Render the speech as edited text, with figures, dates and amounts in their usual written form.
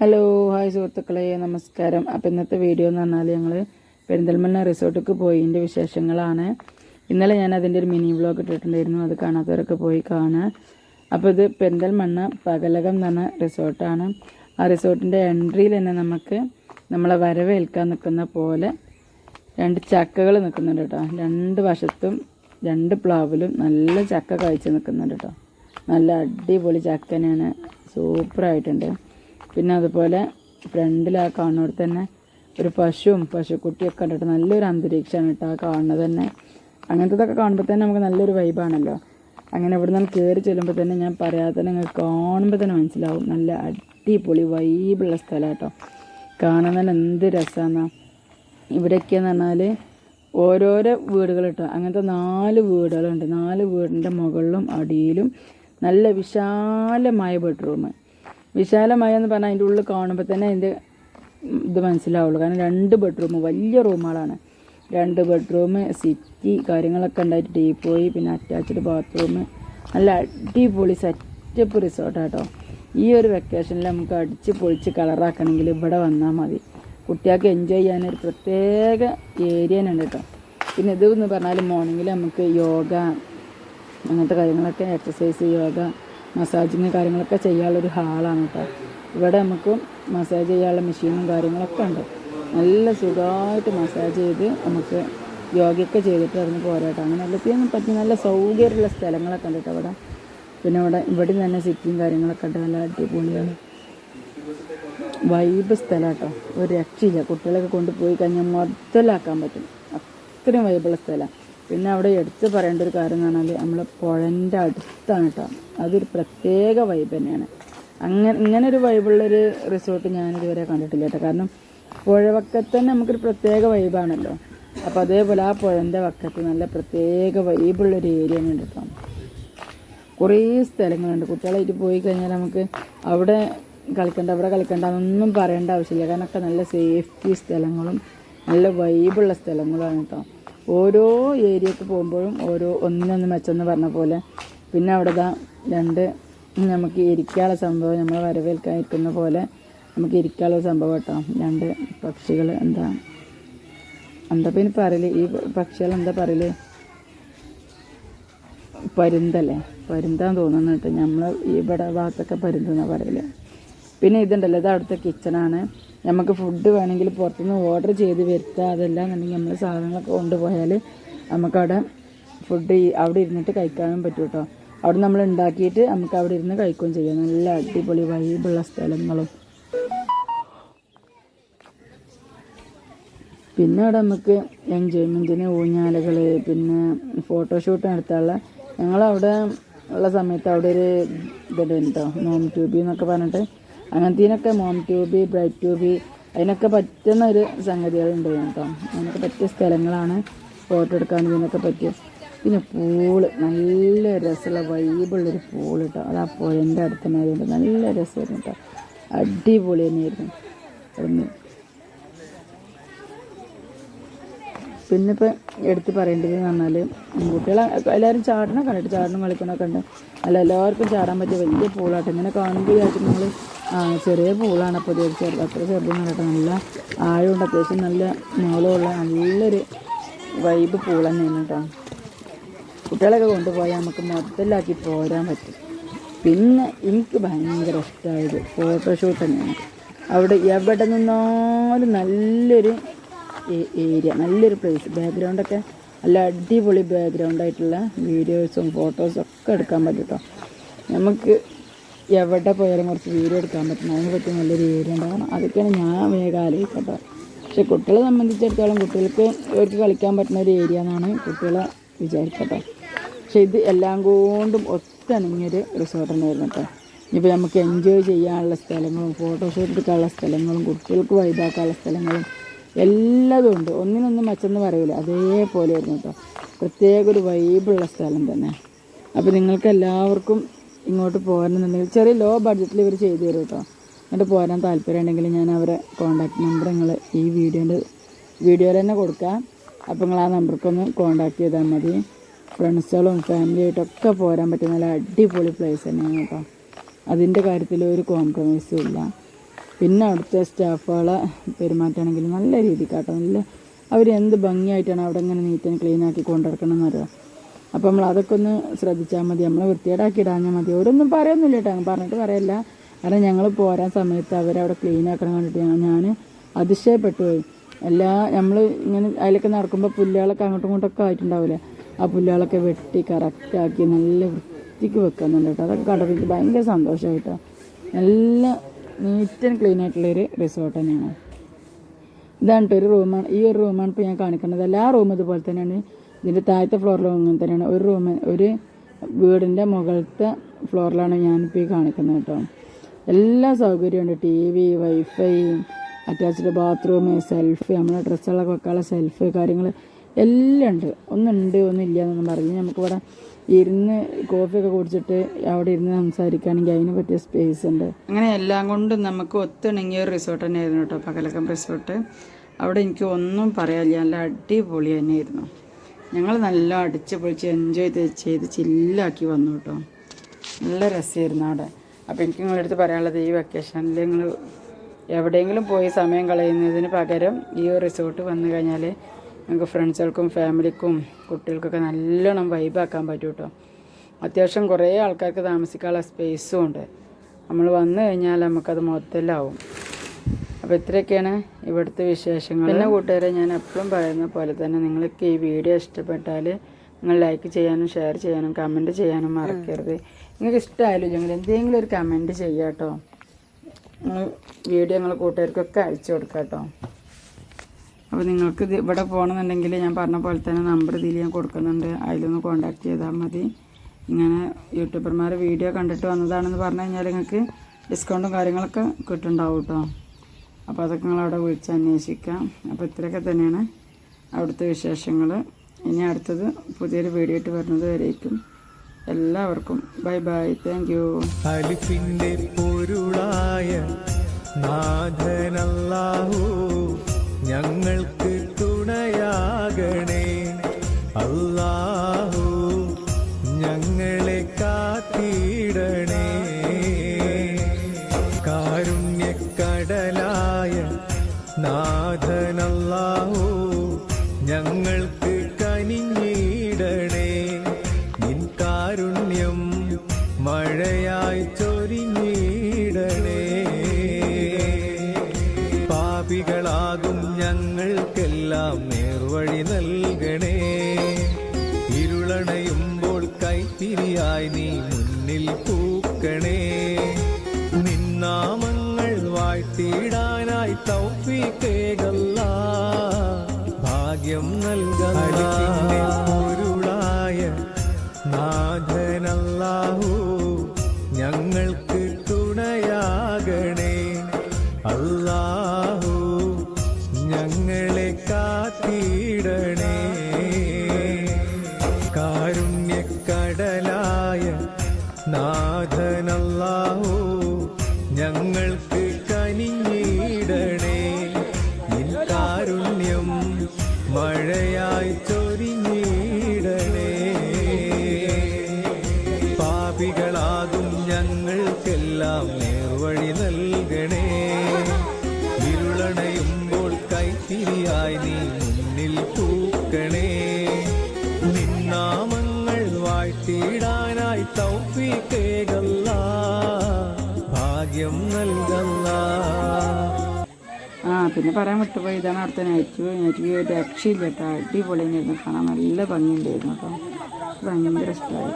Hello hi സുഹൃത്തുക്കളെ, നമസ്കാരം. അപ്പോൾ ഇന്നത്തെ വീഡിയോ എന്ന് പറഞ്ഞാൽ ഞങ്ങൾ പെരിന്തൽമണ്ണ റിസോർട്ടിലേക്ക് പോയതിൻ്റെ വിശേഷങ്ങളാണ്. ഇന്നലെ ഞാൻ അതിൻ്റെ ഒരു മിനി വ്ലോഗ് ഇട്ടിട്ടുണ്ടായിരുന്നു, അത് കാണാത്തവരൊക്കെ പോയി കാണുക. അപ്പോൾ ഇത് പെരിന്തൽമണ്ണ പകലകം എന്ന് പറഞ്ഞ റിസോർട്ടാണ്. ആ റിസോർട്ടിൻ്റെ എൻട്രിയിൽ തന്നെ നമുക്ക് നമ്മളെ വരവേൽക്കാൻ നിൽക്കുന്ന പോലെ 2 ചക്കകൾ നിൽക്കുന്നുണ്ട് കേട്ടോ. 2 വശത്തും 2 പ്ലാവിലും നല്ല ചക്ക കഴിച്ച് നിൽക്കുന്നുണ്ട് കേട്ടോ. നല്ല അടിപൊളി ചക്കനെയാണ്, സൂപ്പറായിട്ടുണ്ട്. പിന്നെ അതുപോലെ ഫ്രണ്ടിൽ ആ കാണുന്നവിടെ തന്നെ ഒരു പശുക്കുട്ടിയൊക്കെ കണ്ടിട്ട് നല്ലൊരു അന്തരീക്ഷമാണ് കേട്ടോ ആ കാണുന്നത് തന്നെ. അങ്ങനത്തതൊക്കെ കാണുമ്പോൾ തന്നെ നമുക്ക് നല്ലൊരു വൈബാണല്ലോ. അങ്ങനെ ഇവിടെ നിന്ന് കയറി ചെല്ലുമ്പോൾ തന്നെ ഞാൻ പറയാതെ തന്നെ നിങ്ങൾക്ക് കാണുമ്പോൾ തന്നെ മനസ്സിലാവും, നല്ല അടിപൊളി വൈബുള്ള സ്ഥലം കേട്ടോ. കാണാൻ തന്നെ എന്ത് രസമാണ്. ഇവിടെയൊക്കെയെന്ന് പറഞ്ഞാൽ ഓരോരോ വീടുകൾ കേട്ടോ. അങ്ങനത്തെ 4 വീടുകളുണ്ട്. 4 വീടിൻ്റെ മുകളിലും അടിയിലും നല്ല വിശാലമായ ബെഡ്റൂം. വിശാലമായ എന്ന് പറഞ്ഞാൽ അതിൻ്റെ ഉള്ളിൽ കാണുമ്പോൾ തന്നെ അതിൻ്റെ ഇത് മനസ്സിലാവുള്ളൂ. കാരണം 2 ബെഡ്റൂം വലിയ റൂമുകളാണ്. 2 ബെഡ്റൂം, സിറ്റി കാര്യങ്ങളൊക്കെ ഉണ്ടായിട്ട് ടീപ്പോയി, പിന്നെ അറ്റാച്ച്ഡ് ബാത്റൂം, നല്ല അടിപൊളി സെറ്റപ്പ് റിസോർട്ടാട്ടോ. ഈ ഒരു വെക്കേഷനിൽ നമുക്ക് അടിച്ച് പൊളിച്ച് കളറാക്കണമെങ്കിൽ ഇവിടെ വന്നാൽ മതി. കുട്ടികൾക്ക് എൻജോയ് ചെയ്യാനൊരു പ്രത്യേക ഏരിയനുണ്ട് കേട്ടോ. പിന്നെ ഇത് എന്ന് പറഞ്ഞാൽ മോർണിംഗിൽ നമുക്ക് യോഗ അങ്ങനത്തെ കാര്യങ്ങളൊക്കെ, എക്സസൈസ്, യോഗ, മസാജിങ് കാര്യങ്ങളൊക്കെ ചെയ്യാനുള്ളൊരു ഹാളാണ് കേട്ടോ. ഇവിടെ നമുക്ക് മസാജ് ചെയ്യാനുള്ള മെഷീനും കാര്യങ്ങളൊക്കെ ഉണ്ട്. നല്ല സുഖമായിട്ട് മസാജ് ചെയ്ത് നമുക്ക് യോഗയൊക്കെ ചെയ്തിട്ട് അതിന് പോരാട്ടോ. അങ്ങനെ എല്ലാത്തിനും പറ്റി നല്ല സൗകര്യമുള്ള സ്ഥലങ്ങളൊക്കെ ഉണ്ട് കേട്ടോ ഇവിടെ. പിന്നെ ഇവിടെ തന്നെ സിറ്റിയും കാര്യങ്ങളൊക്കെ ഉണ്ട്. നല്ല അടിപൊളിയാണ്, വൈബ് സ്ഥലം കേട്ടോ. ഒരു രക്ഷയില്ല. കുട്ടികളൊക്കെ കൊണ്ടുപോയി കഴിഞ്ഞാൽ മുതലാക്കാൻ പറ്റും, അത്രയും വൈബുള്ള സ്ഥലമാണ്. പിന്നെ അവിടെ എടുത്ത് പറയേണ്ട ഒരു കാര്യം എന്ന് പറഞ്ഞാൽ നമ്മൾ പുഴൻ്റെ അടുത്താണ് കേട്ടോ. അതൊരു പ്രത്യേക വൈബ് തന്നെയാണ്. ഇങ്ങനൊരു വൈബുള്ളൊരു റിസോർട്ട് ഞാനിതുവരെ കണ്ടിട്ടില്ല കേട്ടോ. കാരണം പുഴ വക്കത്ത് തന്നെ നമുക്കൊരു പ്രത്യേക വൈബാണല്ലോ. അപ്പോൾ അതേപോലെ ആ പുഴൻ്റെ വക്കത്ത് നല്ല പ്രത്യേക വൈബുള്ളൊരു ഏരിയ ഉണ്ട് കേട്ടോ. കുറേ സ്ഥലങ്ങളുണ്ട്. കുട്ടികളായിട്ട് പോയി കഴിഞ്ഞാൽ നമുക്ക് അവിടെ കളിക്കണ്ട ഇവിടെ കളിക്കണ്ട എന്നൊന്നും പറയേണ്ട ആവശ്യമില്ല. കാരണം ഒക്കെ നല്ല സേഫ്റ്റി സ്ഥലങ്ങളും നല്ല വൈബുള്ള സ്ഥലങ്ങളാണ് കേട്ടോ. ഓരോ ഏരിയക്ക് പോകുമ്പോഴും ഒന്നിനൊന്ന് മെച്ചെന്ന് പറഞ്ഞ പോലെ. പിന്നെ അവിടെ 2 നമുക്ക് ഇരിക്കാനുള്ള സംഭവം, നമ്മൾ വരവേൽക്കാൻ ഇരിക്കുന്ന പോലെ നമുക്ക് ഇരിക്കാനുള്ള സംഭവം കേട്ടോ. 2 പക്ഷികൾ, എന്താ പിന്നെ പറയല്, ഈ പക്ഷികൾ എന്താ പറയല്, പരുന്തല്ലേ, പരുന്താന്ന് തോന്നുന്നു കേട്ടോ. നമ്മൾ ഇവിടെ ഭാഗത്തൊക്കെ പരുന്തെന്നാണ് പറയല്. പിന്നെ ഇതുണ്ടല്ലോ, ഇത് അവിടുത്തെ കിച്ചണാണ്. നമുക്ക് ഫുഡ് വേണമെങ്കിൽ പുറത്തുനിന്ന് ഓർഡർ ചെയ്ത് വരുത്തുക. അതല്ല എന്നുണ്ടെങ്കിൽ നമ്മൾ സാധനങ്ങളൊക്കെ കൊണ്ടുപോയാൽ നമുക്കവിടെ ഫുഡ് അവിടെ ഇരുന്നിട്ട് കഴിക്കാനും പറ്റും കേട്ടോ. അവിടെ നമ്മൾ ഉണ്ടാക്കിയിട്ട് നമുക്ക് അവിടെ ഇരുന്ന് കഴിക്കുകയും ചെയ്യാം. നല്ല അടിപൊളി വൈബുള്ള സ്ഥലങ്ങളും. പിന്നെ അവിടെ നമുക്ക് എൻജോയ്മെൻറ്റിന് ഊഞ്ഞാലുകൾ, പിന്നെ ഫോട്ടോഷൂട്ട് നടത്താനുള്ള, ഞങ്ങളവിടെ ഉള്ള സമയത്ത് അവിടെ ഒരു ഇതുണ്ട് കേട്ടോ, മോം ട്യൂബി എന്നൊക്കെ പറഞ്ഞിട്ട്. അങ്ങനത്തേനൊക്കെ മോം ട്യൂബി, ബ്രൈറ്റ് ട്യൂബി, അതിനൊക്കെ പറ്റുന്ന ഒരു സംഗതികളുണ്ട് കേട്ടോ. അതിനൊക്കെ പറ്റിയ സ്ഥലങ്ങളാണ്. ഫോട്ടോ എടുക്കാൻ ഇതിനൊക്കെ പറ്റിയ. പിന്നെ പൂള്, നല്ല രസമുള്ള വൈബുള്ളൊരു പൂള് കേട്ടോ. അത് ആ പുഴൻ്റെ അടുത്ത് തന്നെ ആയതുകൊണ്ട് നല്ല രസമായിരുന്നു കേട്ടോ. അടിപൊളി തന്നെയായിരുന്നു. പിന്നെ ഇപ്പോൾ എടുത്ത് പറയേണ്ടതെന്ന് പറഞ്ഞാൽ കുട്ടികളെ എല്ലാവരും ചാടണം കണ്ടിട്ട്, ചാടണം കളിക്കണമൊക്കെ ഉണ്ട്. എല്ലാവർക്കും ചാടാൻ പറ്റിയ വലിയ പൂളാട്ടോ. ഇങ്ങനെ കാണുമ്പോൾ വിചാരിച്ചു നമ്മൾ ചെറിയ പൂളാണ്. അപ്പോൾ അത്ര ചെറുതൊന്നും കേട്ടോ. നല്ല ആഴമുണ്ട്, അത്യാവശ്യം നല്ല നീളമുള്ള നല്ലൊരു വൈബ് പൂൾ തന്നെയാണ് കേട്ടോ. കുട്ടികളൊക്കെ കൊണ്ടുപോയാൽ നമുക്ക് മുതലാക്കി പോരാൻ പറ്റും. പിന്നെ എനിക്ക് ഭയങ്കര ഇഷ്ടമായത് ഫോട്ടോഷൂട്ട് തന്നെയാണ്. അവിടെ എവിടെ നിന്നാലും നല്ലൊരു ഏരിയ, നല്ലൊരു പ്ലേസ്. ബാക്ക്ഗ്രൗണ്ടൊക്കെ നല്ല അടിപൊളി ബാക്ക്ഗ്രൗണ്ടായിട്ടുള്ള വീഡിയോസും ഫോട്ടോസും ഒക്കെ എടുക്കാൻ പറ്റും കേട്ടോ. നമുക്ക് എവിടെ പോയാലും കുറച്ച് വീഡിയോ എടുക്കാൻ പറ്റും. അതിനെ പറ്റി നല്ലൊരു ഏരിയ ഉണ്ടാകണം. അതൊക്കെയാണ് ഞാൻ വേഗം ആലോചിക്കട്ടോ. പക്ഷെ കുട്ടികളെ സംബന്ധിച്ചിടത്തോളം അവർക്ക് കളിക്കാൻ പറ്റുന്ന ഒരു ഏരിയ എന്നാണ് കുട്ടികളെ വിചാരിക്കട്ടോ. പക്ഷെ ഇത് എല്ലാം കൊണ്ടും ഒത്തിണങ്ങിയൊരു റിസോർട്ട് തന്നെയായിരുന്നു കേട്ടോ. ഇനിയിപ്പോൾ നമുക്ക് എൻജോയ് ചെയ്യാനുള്ള സ്ഥലങ്ങളും ഫോട്ടോഷൂട്ട് എടുക്കാനുള്ള സ്ഥലങ്ങളും കുട്ടികൾക്ക് വൈബാക്കാനുള്ള സ്ഥലങ്ങളും എല്ലാതും ഉണ്ട്. ഒന്നിനൊന്നും മെച്ചെന്ന് പറയില്ല, അതേപോലെ ആയിരുന്നു കേട്ടോ. പ്രത്യേക ഒരു വൈബുള്ള സ്ഥലം തന്നെ. അപ്പോൾ നിങ്ങൾക്ക് എല്ലാവർക്കും ഇങ്ങോട്ട് പോരണമെന്നുണ്ടെങ്കിൽ ചെറിയ ലോ ബഡ്ജറ്റിൽ ഇവർ ചെയ്തു തരും കേട്ടോ. എന്നിട്ട് പോരാൻ താല്പര്യം ഉണ്ടെങ്കിൽ ഞാൻ അവരെ കോൺടാക്ട് നമ്പർ നിങ്ങൾ ഈ വീഡിയോയിൽ തന്നെ കൊടുക്കാം. അപ്പോൾ നിങ്ങൾ ആ നമ്പർക്കൊന്ന് കോൺടാക്ട് ചെയ്താൽ മതി. ഫ്രണ്ട്സുകളും ഫാമിലിയായിട്ടൊക്കെ പോരാൻ പറ്റുന്ന നല്ല അടിപൊളി പ്ലേസ് തന്നെയാണ് കേട്ടോ. അതിൻ്റെ കാര്യത്തിൽ ഒരു കോംപ്രമൈസും ഇല്ല. പിന്നെ അവിടുത്തെ സ്റ്റാഫുകളെ പെരുമാറ്റമാണെങ്കിൽ നല്ല രീതിക്കാട്ടോ, നല്ല അവർ എന്ത് ഭംഗിയായിട്ടാണ് അവിടെ ഇങ്ങനെ നീറ്റ് ക്ലീൻ ആക്കി കൊണ്ടിറക്കണമെന്ന് അറിയാം. അപ്പോൾ നമ്മൾ അതൊക്കെ ഒന്ന് ശ്രദ്ധിച്ചാൽ മതി, നമ്മൾ വൃത്തികേടാക്കി ഇടാഞ്ഞാൽ മതി. അവരൊന്നും പറയുന്നില്ല കേട്ടോ, പറഞ്ഞിട്ട് പറയല്ല. കാരണം ഞങ്ങൾ പോരാൻ സമയത്ത് അവരവിടെ ക്ലീൻ ആക്കണം കണ്ടിട്ട് ഞാൻ അതിശയപ്പെട്ടു പോയി. നമ്മൾ ഇങ്ങനെ അതിലൊക്കെ നടക്കുമ്പോൾ പുല്ലുകളൊക്കെ അങ്ങോട്ടും ഇങ്ങോട്ടൊക്കെ ആയിട്ടുണ്ടാവില്ലേ, ആ പുല്ലുകളൊക്കെ വെട്ടി കറക്റ്റാക്കി നല്ല വൃത്തിക്ക് വെക്കുന്നുണ്ട് കേട്ടോ. അതൊക്കെ കണ്ടപ്പോൾ എനിക്ക് ഭയങ്കര സന്തോഷമായിട്ടോ. നല്ല നീറ്റ് ആൻഡ് ക്ലീൻ ആയിട്ടുള്ളൊരു റിസോർട്ട് തന്നെയാണ്. ഇതാണ് ഒരു റൂമാണ്, ഈ ഒരു റൂമാണ് ഇപ്പോൾ ഞാൻ കാണിക്കുന്നത്. എല്ലാ റൂമും ഇതുപോലെ തന്നെയാണ്. ഇതിൻ്റെ താഴത്തെ ഫ്ലോറിലും അങ്ങനെ തന്നെയാണ്. ഒരു വീടിൻ്റെ മുകളിലത്തെ ഫ്ലോറിലാണ് ഞാനിപ്പോൾ ഈ കാണിക്കുന്നത് കേട്ടോ. എല്ലാ സൗകര്യമുണ്ട്, TV, wifi, attached bathroom, self, നമ്മളെ ഡ്രസ്സുകളൊക്കെ വെക്കാനുള്ള സെൽഫ് കാര്യങ്ങൾ എല്ലാം ഉണ്ട്. ഒന്നുണ്ട് ഒന്നുമില്ല എന്നൊന്നും പറഞ്ഞ് നമുക്കിവിടെ ഇരുന്ന് കോഫിയൊക്കെ കുടിച്ചിട്ട് അവിടെ ഇരുന്ന് സംസാരിക്കുകയാണെങ്കിൽ അതിന് പറ്റിയ സ്പേസ് ഉണ്ട്. അങ്ങനെ എല്ലാം കൊണ്ടും നമുക്ക് ഒത്തിണങ്ങിയ ഒരു റിസോർട്ട് തന്നെയായിരുന്നു കേട്ടോ, പകലക്കം റിസോർട്ട്. അവിടെ എനിക്ക് ഒന്നും പറയാനില്ല, നല്ല അടിപൊളി തന്നെയായിരുന്നു. ഞങ്ങൾ നല്ല അടിച്ച് പൊളിച്ച് എൻജോയ് ചെയ്ത് ചില്ലാക്കി വന്നു കേട്ടോ. നല്ല രസമായിരുന്നു അവിടെ. അപ്പോൾ എനിക്ക് നിങ്ങളുടെ അടുത്ത് പറയാനുള്ളത്, ഈ വെക്കേഷനിൽ നിങ്ങൾ എവിടെയെങ്കിലും പോയി സമയം കളയുന്നതിന് പകരം ഈ ഒരു റിസോർട്ട് വന്നു കഴിഞ്ഞാൽ നമുക്ക് ഫ്രണ്ട്സുകൾക്കും ഫാമിലിക്കും കുട്ടികൾക്കൊക്കെ നല്ലോണം വൈബാക്കാൻ പറ്റും കേട്ടോ. അത്യാവശ്യം കുറേ ആൾക്കാർക്ക് താമസിക്കാനുള്ള സ്പേസും ഉണ്ട്. നമ്മൾ വന്നു കഴിഞ്ഞാൽ നമുക്കത് മൊത്തത്തിലാവും. അപ്പോൾ ഇത്രയൊക്കെയാണ് ഇവിടുത്തെ വിശേഷങ്ങൾ. പിന്നെ കൂട്ടുകാരെ, ഞാൻ എപ്പോഴും പറയുന്ന പോലെ തന്നെ നിങ്ങൾക്ക് ഈ വീഡിയോ ഇഷ്ടപ്പെട്ടാൽ നിങ്ങൾ ലൈക്ക് ചെയ്യാനും ഷെയർ ചെയ്യാനും കമൻറ്റ് ചെയ്യാനും മറക്കരുത്. നിങ്ങൾക്ക് ഇഷ്ടമായാലും ഞങ്ങൾ എന്തെങ്കിലും ഒരു കമൻറ്റ് ചെയ്യാം കേട്ടോ. നിങ്ങൾ വീഡിയോ നിങ്ങൾ കൂട്ടുകാർക്കൊക്കെ അയച്ചു കൊടുക്കാം കേട്ടോ. അപ്പോൾ നിങ്ങൾക്ക് ഇവിടെ പോകണമെന്നുണ്ടെങ്കിൽ ഞാൻ പറഞ്ഞ പോലെ തന്നെ നമ്പർ ഇതിൽ ഞാൻ കൊടുക്കുന്നുണ്ട്, അതിലൊന്ന് കോൺടാക്റ്റ് ചെയ്താൽ മതി. ഇങ്ങനെ യൂട്യൂബർമാർ വീഡിയോ കണ്ടിട്ട് വന്നതാണെന്ന് പറഞ്ഞു കഴിഞ്ഞാൽ നിങ്ങൾക്ക് ഡിസ്കൗണ്ടും കാര്യങ്ങളൊക്കെ കിട്ടുന്നുണ്ടാവും കേട്ടോ. അപ്പോൾ അതൊക്കെ നിങ്ങളവിടെ വിളിച്ച് അന്വേഷിക്കാം. അപ്പോൾ ഇത്രയൊക്കെ തന്നെയാണ് അവിടുത്തെ വിശേഷങ്ങൾ. ഇനി അടുത്തത് പുതിയൊരു വീഡിയോ ആയിട്ട് വരുന്നത് വരേക്കും എല്ലാവർക്കും ബൈ ബൈ, താങ്ക് യു. അലിഫിന്റെ പൊരുളായ നാഥനല്ലാഹു ഞങ്ങൾക്ക് തുണയാകണേ. അല്ലാഹു ഞങ്ങളെ കാത്തിടണേ. കാരുണ്യക്കടലായ നാഥനല്ലാഹു ഞങ്ങൾക്ക് കനിഞ്ഞിടണേ. നിൻ കാരുണ്യം മഴയായി ചൊരിഞ്ഞിടണേ. പാപികളാകും ഞങ്ങൾക്കെല്ലാം നേർവഴി നൽകണേ. ഇരുളണയുമ്പോൾ കൈത്തിരിയായി നീ മുന്നിൽ പൂക്കണേ. നിന്നാമങ്ങൾ വാഴ്ത്തിയിടാനായി തൗഫീഖേകല്ലാ ഭാഗ്യം നൽകണേ. പൊരുളായ നാഥനല്ലാഹു ഞങ്ങൾക്ക് തുണയാകണേ. അല്ലാഹു ഞങ്ങളെ കാത്തിടണേ. കാരുണ്യക്കടലായ നാഥനല്ലാഹു ഞങ്ങൾക്ക് കനിഞ്ഞിടണേ. നിൻ കാരുണ്യം മഴയായി ചൊരിഞ്ഞിടണേ. പാപികളാകും ഞങ്ങൾക്കെല്ലാം നേർവഴി നൽകണേ. ഇരുളണയുമ്പോൾ കൈത്തിരിയായി നീ മുന്നിൽ പൂക്കണേ. നിന്നാമങ്ങൾ വാഴ്ത്തിയിടാനായി തൗഫീഖേകല്ലാ ഭാഗ്യം നൽകല്ലാ. പിന്നെ പറയാൻ വിട്ടുപോയി, ഇതാണ് അവിടുത്തെ നൈറ്റ് വ്യൂ. രക്ഷയില്ല കേട്ടോ, അടിപൊളി തന്നെയായിരുന്നു, കാണാൻ നല്ല ഭംഗിയുണ്ടായിരുന്നു കേട്ടോ, ഭയങ്കര ഇഷ്ടമായി.